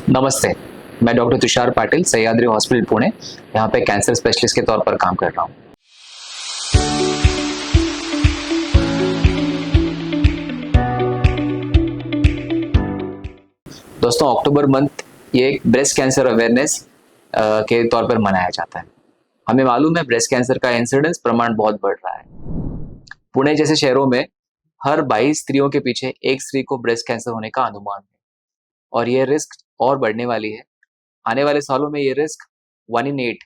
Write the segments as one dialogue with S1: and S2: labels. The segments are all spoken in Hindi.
S1: नमस्ते। मैं डॉक्टर तुषार पाटिल, सह्याद्री हॉस्पिटल पुणे, यहाँ पे कैंसर स्पेशलिस्ट के तौर पर काम कर रहा हूँ। दोस्तों, अक्टूबर मंथ ये एक ब्रेस्ट कैंसर अवेयरनेस के तौर पर मनाया जाता है। हमें मालूम है ब्रेस्ट कैंसर का इंसिडेंस प्रमाण बहुत बढ़ रहा है। पुणे जैसे शहरों में हर 22 स्त्रियों के पीछे एक स्त्री को ब्रेस्ट कैंसर होने का अनुमान है और ये रिस्क और बढ़ने वाली है। आने वाले सालों में ये रिस्क 1 in 8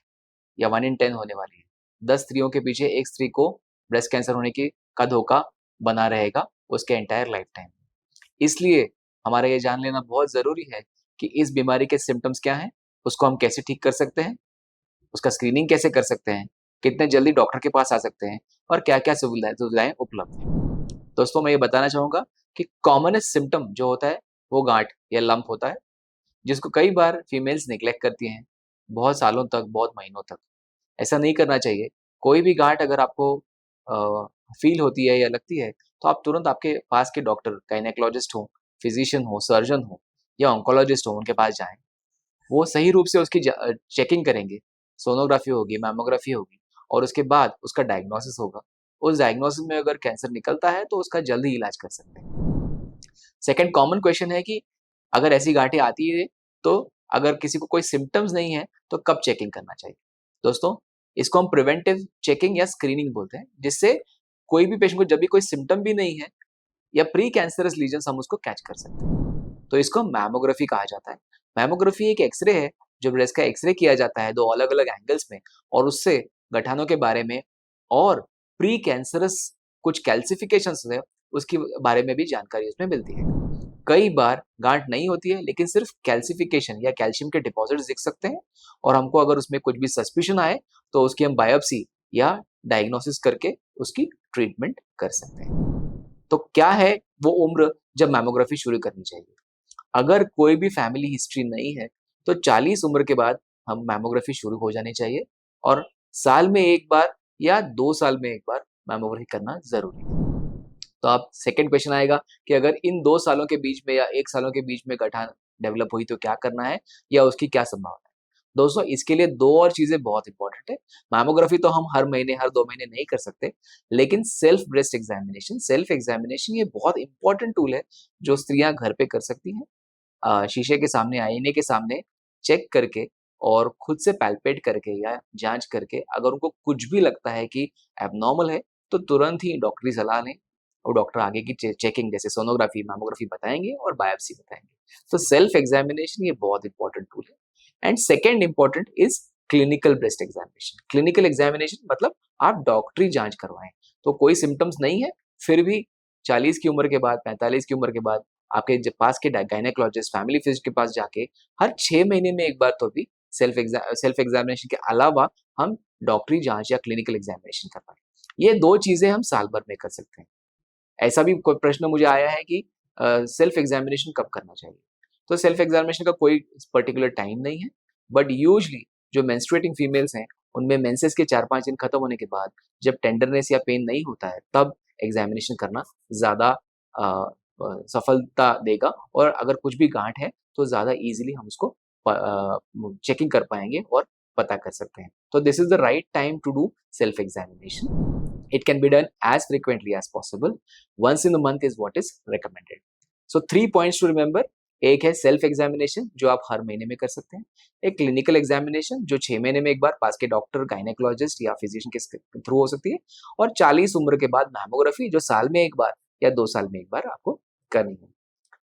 S1: या 1 in 10 होने वाली है। 10 स्त्रियों के पीछे एक स्त्री को ब्रेस्ट कैंसर होने का धोखा बना रहेगा उसके एंटायर लाइफ टाइम। इसलिए हमारा ये जान लेना बहुत ज़रूरी है कि इस बीमारी के सिम्टम्स क्या हैं, उसको हम कैसे ठीक कर सकते हैं, उसका स्क्रीनिंग कैसे कर सकते हैं, कितने जल्दी डॉक्टर के पास आ सकते हैं और क्या-क्या सुविधाएँ उपलब्ध हैं। दोस्तों, मैं ये बताना चाहूँगा कि कॉमनेस्ट सिम्पटम जो होता है, वो गाँठ या लम्प होता है, जिसको कई बार फीमेल्स नेग्लेक्ट करती हैं, बहुत सालों तक, बहुत महीनों तक। ऐसा नहीं करना चाहिए। कोई भी गाँठ अगर आपको फ़ील होती है या लगती है, तो आप तुरंत आपके पास के डॉक्टर, गायनेकोलॉजिस्ट हो, फिज़िशियन हो, सर्जन हो या ऑन्कोलॉजिस्ट हो, उनके पास जाएँ। वो सही रूप से उसकी चेकिंग करेंगे, सोनोग्राफ़ी होगी, मैमोग्राफ़ी होगी और उसके बाद उसका डायग्नोसिस होगा। उस डायग्नोसिस में अगर कैंसर निकलता है, तो उसका जल्दी इलाज कर सकते हैं। सेकंड कॉमन क्वेश्चन है कि अगर ऐसी गाँठें आती है, तो अगर किसी को कोई सिम्पटम्स नहीं है, तो कब चेकिंग करना चाहिए? दोस्तों, इसको हम प्रिवेंटिव चेकिंग या स्क्रीनिंग बोलते हैं, जिससे कोई भी पेशेंट को जब भी कोई सिम्पटम भी नहीं है या प्री कैंसरस लीजन्स हम उसको कैच कर सकते हैं। तो इसको मैमोग्राफी कहा जाता है। मैमोग्राफी एक एक्स-रे है, जो ब्रेस्ट का एक्स-रे किया जाता है 2 अलग-अलग एंगल्स में और उससे गठानों के बारे में और प्री कैंसरस कुछ कैल्सिफिकेशंस है, उसके बारे में भी जानकारी उसमें मिलती है। कई बार गाँठ नहीं होती है, लेकिन सिर्फ कैल्सिफिकेशन या कैल्शियम के डिपॉज़िट्स दिख सकते हैं और हमको अगर उसमें कुछ भी सस्पिशन आए, तो उसकी हम बायोप्सी या डायग्नोसिस करके उसकी ट्रीटमेंट कर सकते हैं। तो क्या है वो उम्र जब मैमोग्राफी शुरू करनी चाहिए? अगर कोई भी फैमिली हिस्ट्री नहीं है, तो 40 उम्र के बाद हम मैमोग्राफी शुरू हो जानी चाहिए और साल में 1 बार या 2 साल में 1 बार मैमोग्राफी करना ज़रूरी है। तो अब सेकंड क्वेश्चन आएगा कि अगर इन 2 सालों के बीच में या 1 सालों के बीच में गठान डेवलप हुई तो क्या करना है या उसकी क्या संभावना है? दोस्तों, इसके लिए 2 और चीज़ें बहुत इम्पोर्टेंट है। मैमोग्राफी तो हम हर महीने, हर 2 महीने नहीं कर सकते, लेकिन सेल्फ एग्ज़ामिनेशन ये बहुत इम्पोर्टेंट टूल है, जो स्त्रियाँ घर पे कर सकती हैं। शीशे के सामने, आईने के सामने चेक करके और खुद से पैल्पेट करके या जाँच करके अगर उनको कुछ भी लगता है कि एब्नॉर्मल है, तो तुरंत ही डॉक्टरी सलाह लें और डॉक्टर आगे की चेकिंग जैसे सोनोग्राफी, मैमोग्राफी बताएँगे और बायोप्सी बताएँगे। तो सेल्फ एग्ज़ामिनेशन ये बहुत इम्पोर्टेंट टूल है and second important is clinical breast examination. Clinical examination मतलब आप डॉक्टरी जाँच करवाएँ। तो कोई सिम्पटम्स नहीं है, फिर भी 40 की उम्र के बाद, 45 की उम्र के बाद आपके पास के गायनेकोलॉजिस्ट, फैमिली फिजिशियन के पास जाके हर 6 महीने में 1 बार तो भी सेल्फ एग्ज़ामिनेशन के अलावा हम डॉक्टरी जाँच या क्लिनिकल एग्ज़ामिनेशन करवाएँ। ये 2 चीज़ें हम साल भर में कर सकते हैं। ऐसा भी कोई प्रश्न मुझे आया है कि सेल्फ एग्ज़ामिनेशन कब करना चाहिए? तो सेल्फ एग्ज़ामिनेशन का कोई पर्टिकुलर टाइम नहीं है, बट यूजुअली जो मेंस्ट्रुएटिंग फीमेल्स हैं, उनमें मेंसेस के 4-5 दिन खत्म होने के बाद जब टेंडरनेस या पेन नहीं होता है, तब एग्ज़ामिनेशन करना ज़्यादा अ सफलता देगा और अगर कुछ भी गाँठ है, तो ज़्यादा ईज़िली हम उसको चेकिंग कर पाएँगे और पता कर सकते हैं। तो this is the right time to do self examination. It can be done as frequently as possible. Once in a month is what is recommended. So 3 points to remember. एक है सेल्फ एग्जामिनेशन जो आप हर महीने में कर सकते हैं। एक क्लिनिकल एग्जामिनेशन जो 6 महीने में एक बार पास के डॉक्टर, गायनेकोलॉजिस्ट या फिजिशियन के थ्रू हो सकती है और 40 उम्र के बाद मैमोग्राफी जो साल में 1 बार या 2 साल में 1 बार आपको करनी है।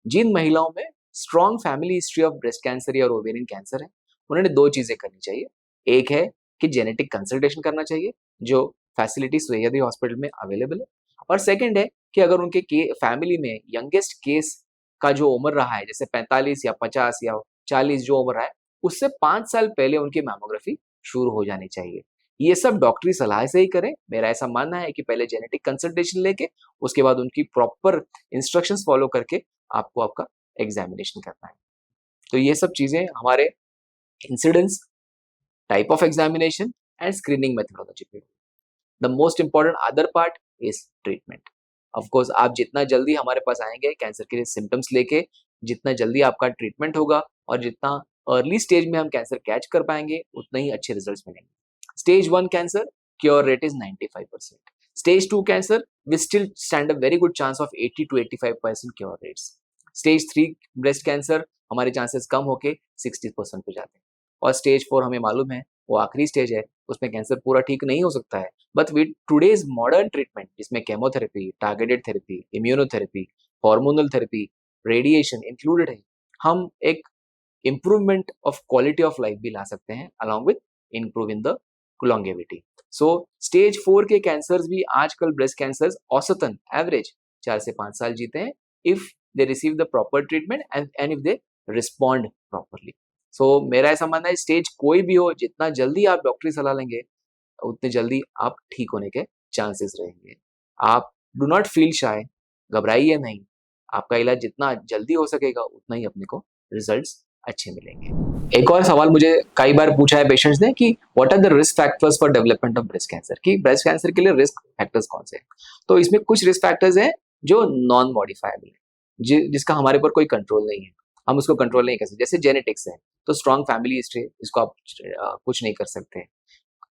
S1: जिन महिलाओं में strong family history of breast cancer या ओवेरियन कैंसर है, उन्होंने 2 चीज़ें करनी चाहिए। एक है कि जेनेटिक कंसल्टेशन करना चाहिए, जो फैसिलिटी सह्याद्री हॉस्पिटल में अवेलेबल है और सेकंड है कि अगर उनके फैमिली में यंगेस्ट केस का जो उम्र रहा है, जैसे 45 या 50 या 40 जो उम्र रहा है, उससे 5 साल पहले उनकी मैमोग्राफी शुरू हो जानी चाहिए। ये सब डॉक्टरी सलाह से ही करें। मेरा ऐसा मानना है कि पहले जेनेटिक कंसल्टेशन लेके, उसके बाद उनकी प्रॉपर इंस्ट्रक्शंस फॉलो करके आपको आपका एग्जामिनेशन करना है। तो ये सब चीज़ें हमारे incidence, type of examination and screening methodology पे। The most important other part is treatment. Of course आप जितना जल्दी हमारे पास आएंगे कैंसर के सिम्टम्स लेके, जितना जल्दी आपका ट्रीटमेंट होगा और जितना अर्ली स्टेज में हम कैंसर कैच कर पाएंगे उतना ही अच्छे रिजल्ट्स मिलेंगे. Stage 1 cancer cure rate is 95%. Stage 2 cancer we still stand a very good chance of 80 to 85% cure rates. Stage 3 breast cancer हमारे चांसेस कम होके 60% पे जाते हैं. और स्टेज 4 हमें मालूम है वो आखिरी स्टेज है, उसमें कैंसर पूरा ठीक नहीं हो सकता है. But with today's modern treatment जिसमें chemotherapy, targeted therapy, immunotherapy, hormonal therapy, radiation included है, हम एक improvement of quality of life भी ला सकते हैं along with improving the longevity. So stage 4 के कैंसर्स भी आजकल ब्रेस्ट कैंसर्स औसतन एवरेज 4 से 5 साल जीते हैं if they receive the proper treatment and if they respond properly. So मेरा ऐसा मानना है स्टेज कोई भी हो, जितना जल्दी आप डॉक्टरी सलाह लेंगे उतने जल्दी आप ठीक होने के चांसेस रहेंगे. आप डू नॉट फील शाय, घबराइए नहीं. आपका इलाज जितना जल्दी हो सकेगा उतना ही अपने को रिजल्ट्स अच्छे मिलेंगे. एक और सवाल मुझे कई बार पूछा है पेशेंट्स ने कि what are the risk factors for development of breast cancer, कि ब्रेस्ट कैंसर के लिए रिस्क फैक्टर्स कौन से हैं. तो इसमें कुछ रिस्क फैक्टर्स हैं जो नॉन मॉडिफाइबल है, जिसका हमारे पर कोई कंट्रोल नहीं है, हम उसको कंट्रोल नहीं कर सकते. जैसे जेनेटिक्स है तो स्ट्रॉन्ग फैमिली हिस्ट्री, इसको आप कुछ नहीं कर सकते.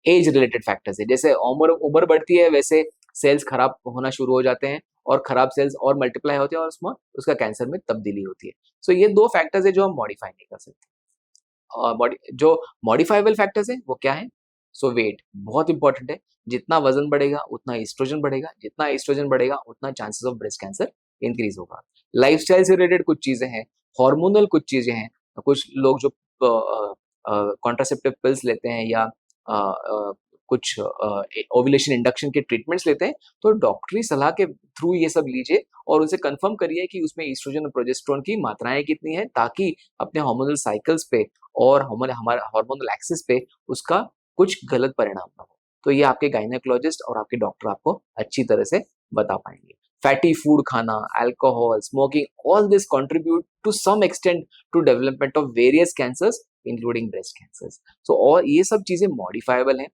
S1: एज रिलेटेड फैक्टर्स है, जैसे उम्र बढ़ती है वैसे सेल्स खराब होना शुरू हो जाते हैं और खराब सेल्स और मल्टीप्लाई होते हैं और उसमें उसका कैंसर में तब्दीली होती है. सो ये 2 फैक्टर्स है जो हम मॉडिफाई नहीं कर सकते. बॉडी जो मॉडिफाइबल फैक्टर्स हैं वो क्या है. सो वेट बहुत इंपॉर्टेंट है. जितना वजन बढ़ेगा उतना एस्ट्रोजन बढ़ेगा, जितना एस्ट्रोजन बढ़ेगा उतना chances of breast cancer increase होगा. लाइफस्टाइल से रिलेटेड कुछ चीजें हैं, हार्मोनल कुछ चीजें हैं. कुछ लोग जो कॉन्ट्रासेप्टिव पिल्स लेते हैं या कुछ ओव्यूलेशन इंडक्शन के ट्रीटमेंट्स लेते हैं, तो डॉक्टरी सलाह के थ्रू ये सब लीजिए और उनसे कंफर्म करिए कि उसमें ईस्ट्रोजन और प्रोजेस्टेरोन की मात्राएं कितनी है, ताकि अपने हार्मोनल साइकिल्स पे और हमारा हार्मोनल एक्सिस पे उसका कुछ गलत परिणाम ना हो. तो ये आपके गायनेकोलॉजिस्ट और आपके डॉक्टर आपको अच्छी तरह से बता पाएंगे. फैटी फूड खाना, alcohol, smoking, all this contribute to some extent to development of various cancers including breast cancers. So और ये सब चीजें मॉडिफाइबल हैं.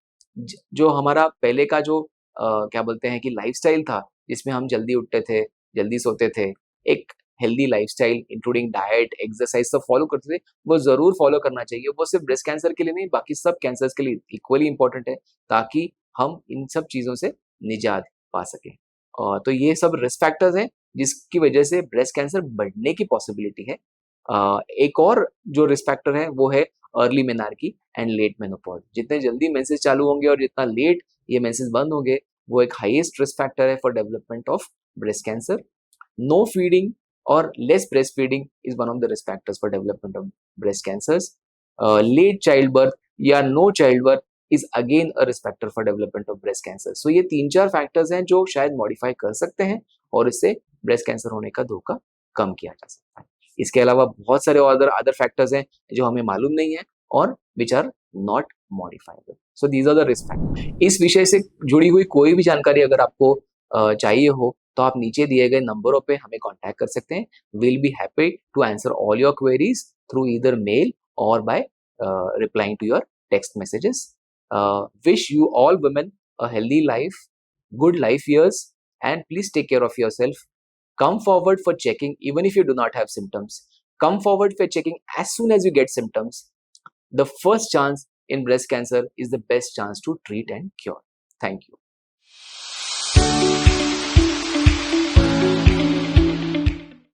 S1: जो हमारा पहले का जो क्या बोलते हैं कि लाइफस्टाइल था, जिसमें हम जल्दी उठते थे, जल्दी सोते थे, एक healthy lifestyle including diet, exercise सब फॉलो करते थे, वो जरूर फॉलो करना चाहिए. वो सिर्फ ब्रेस्ट कैंसर के लिए नहीं, बाकी सब कैंसर्स के लिए इक्वली इंपॉर्टेंट है, ताकि हम इन सब चीजों से निजात पा सकें. तो ये सब रिस्क फैक्टर्स हैं जिसकी वजह से ब्रेस्ट कैंसर बढ़ने की पॉसिबिलिटी है. एक और जो रिस्क फैक्टर है वो है early menarche and let menopause. जितने जल्दी मेंसेस चालू होंगे और जितना लेट ये मेंसेस बंद होंगे, वो एक हाईएस्ट रिस्क फैक्टर है for development of breast cancer. No feeding और less breast feeding is one of the risk factors for development of breast cancers. Late child birth या no child birth is again a risk factor for development of breast cancer. So ये 3-4 फैक्टर्स हैं जो शायद मॉडिफाई कर सकते हैं और इससे ब्रेस्ट कैंसर होने का धोखा कम किया जा सकता है. इसके अलावा बहुत सारे अदर फैक्टर्स हैं जो हमें मालूम नहीं है और which are not modifiable. So these are the risk factor. इस विषय से जुड़ी हुई कोई भी जानकारी अगर आपको चाहिए हो तो आप नीचे दिए गए नंबरों पे हमें कांटेक्ट कर सकते हैं. Will be happy to answer all your queries through either mail और by replying to your text messages. Wish you all women a healthy life, good life years, and please take care of yourself. Come forward for checking even if you do not have symptoms. Come forward for checking as soon as you get symptoms. The first chance in breast cancer is the best chance to treat and cure. Thank you.